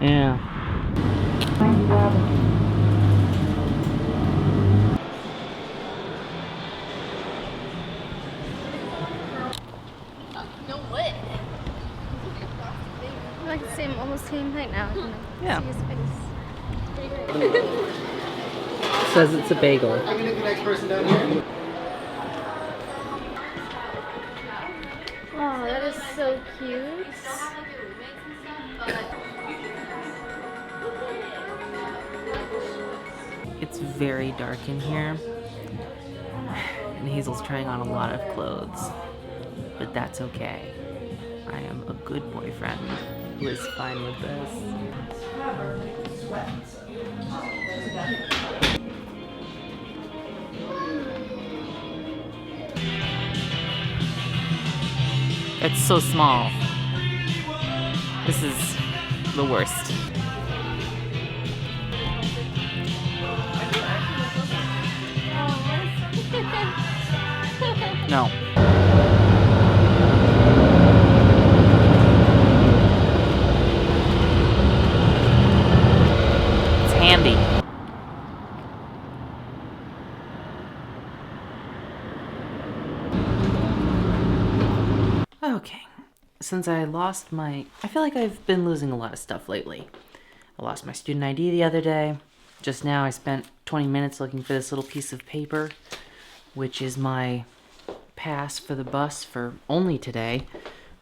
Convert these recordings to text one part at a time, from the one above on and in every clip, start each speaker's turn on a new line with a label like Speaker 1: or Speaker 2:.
Speaker 1: Yeah.
Speaker 2: No way.
Speaker 3: Like the same, almost same height now.
Speaker 1: Yeah.
Speaker 3: See his face.
Speaker 1: Says it's a bagel.
Speaker 4: I'm gonna get the next person down here.
Speaker 3: Oh, that is so cute.
Speaker 1: It's very dark in here, and Hazel's trying on a lot of clothes, but that's okay. I am a good boyfriend who is fine with this. It's so small. This is the worst. No. It's handy. Okay. Since I lost I feel like I've been losing a lot of stuff lately. I lost my student ID the other day. Just now I spent 20 minutes looking for this little piece of paper, which is my pass for the bus for only today,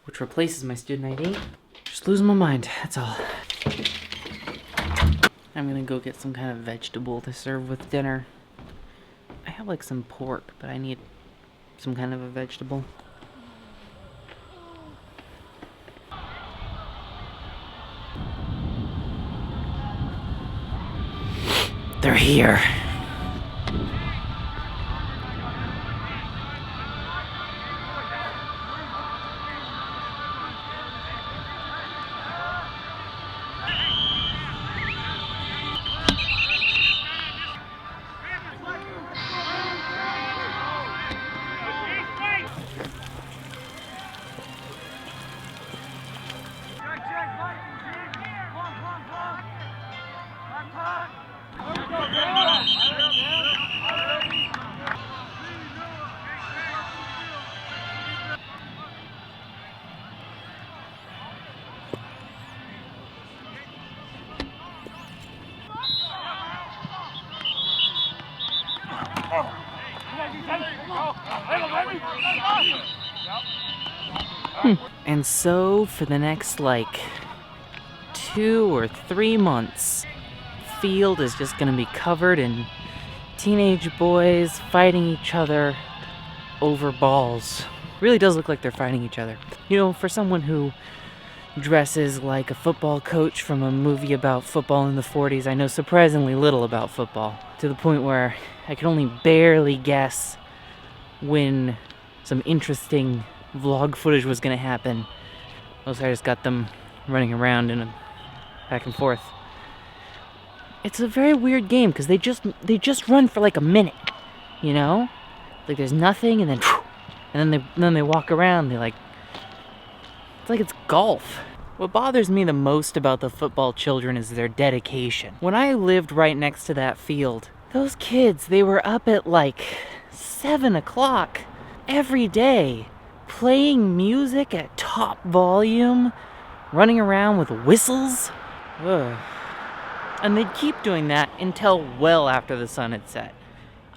Speaker 1: which replaces my student ID. Just losing my mind, that's all. I'm gonna go get some kind of vegetable to serve with dinner. I have like some pork, but I need some kind of a vegetable. They're here. And so for the next like 2 or 3 months, the field is just gonna be covered in teenage boys fighting each other over balls. Really does look like they're fighting each other. You know, for someone who dresses like a football coach from a movie about football in the 40s, I know surprisingly little about football, to the point where I can only barely guess when some interesting vlog footage was gonna happen. Most I just got them running around in a back and forth. It's a very weird game because they just run for like a minute, you know? Like there's nothing, and then they walk around. It's like it's golf. What bothers me the most about the football children is their dedication. When I lived right next to that field, those kids, they were up at like 7 o'clock every day, playing music at top volume, running around with whistles. Ugh. And they'd keep doing that until well after the sun had set.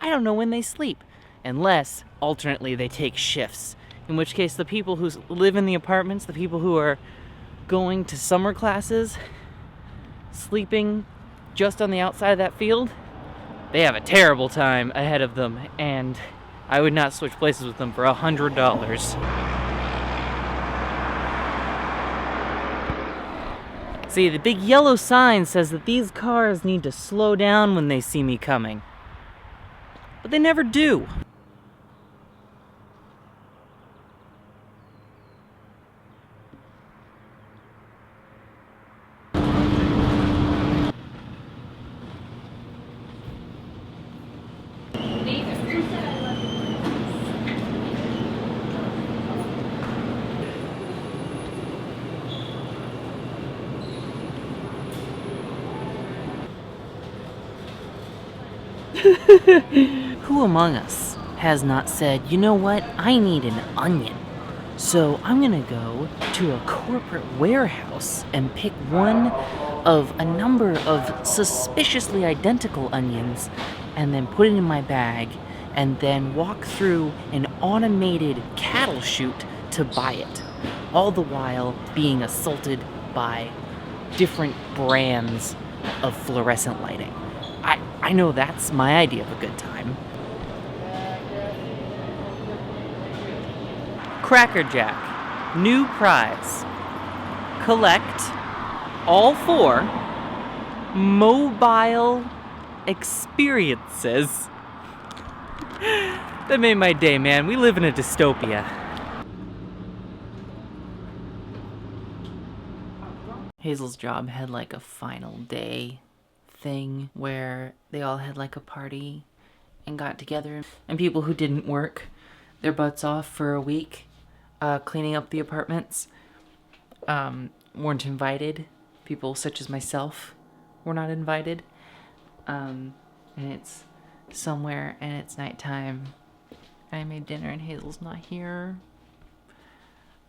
Speaker 1: I don't know when they sleep, unless alternately they take shifts, in which case the people who live in the apartments, the people who are going to summer classes, sleeping just on the outside of that field, they have a terrible time ahead of them, and I would not switch places with them for $100. See, the big yellow sign says that these cars need to slow down when they see me coming. But they never do. Who among us has not said, you know what, I need an onion? So I'm gonna go to a corporate warehouse and pick one of a number of suspiciously identical onions and then put it in my bag and then walk through an automated cattle chute to buy it, all the while being assaulted by different brands of fluorescent lighting. I know that's my idea of a good time. Cracker Jack, new prize. Collect all 4 mobile experiences. That made my day, man. We live in a dystopia. Hazel's job had like a final day thing where they all had like a party and got together, and people who didn't work their butts off for a week cleaning up the apartments weren't invited. People such as myself were not invited. And it's somewhere and it's nighttime. I made dinner and Hazel's not here.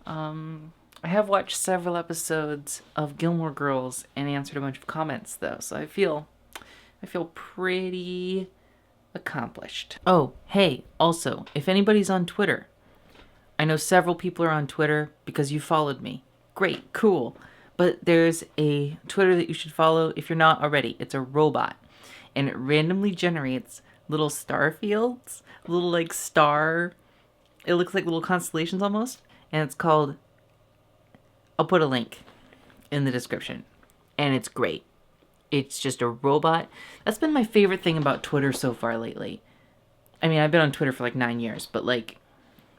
Speaker 1: I have watched several episodes of Gilmore Girls and answered a bunch of comments though, so I feel pretty accomplished. Oh, hey, also, if anybody's on Twitter, I know several people are on Twitter because you followed me. Great, cool. But there's a Twitter that you should follow if you're not already. It's a robot, and it randomly generates little star fields, little like star, it looks like little constellations almost, and it's called, I'll put a link in the description, and it's great. It's just a robot. That's been my favorite thing about Twitter so far lately. I mean, I've been on Twitter for like 9 years, but like,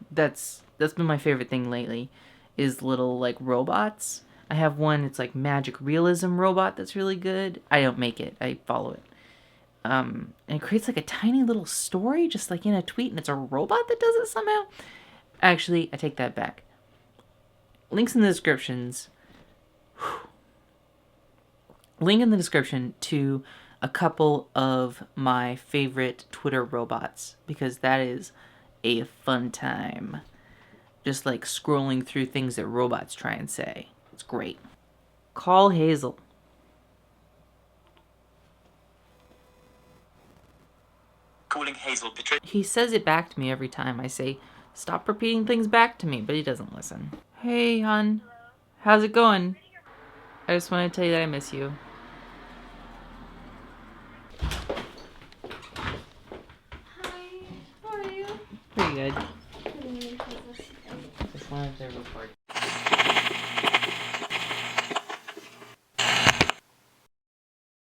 Speaker 1: that's been my favorite thing lately, is little like robots. I have one, it's like magic realism robot that's really good. I don't make it, I follow it. And it creates like a tiny little story just like in a tweet, and it's a robot that does it somehow. Actually, I take that back. Links in the descriptions. Link in the description to a couple of my favorite Twitter robots, because that is a fun time. Just like scrolling through things that robots try and say. It's great. Call Hazel.
Speaker 2: Calling Hazel Patricia.
Speaker 1: He says it back to me every time. I say, stop repeating things back to me, but he doesn't listen. Hey, hon. How's it going? I just want to tell you that I miss you.
Speaker 3: Hi, how are you?
Speaker 1: Pretty good. Just wanted to record.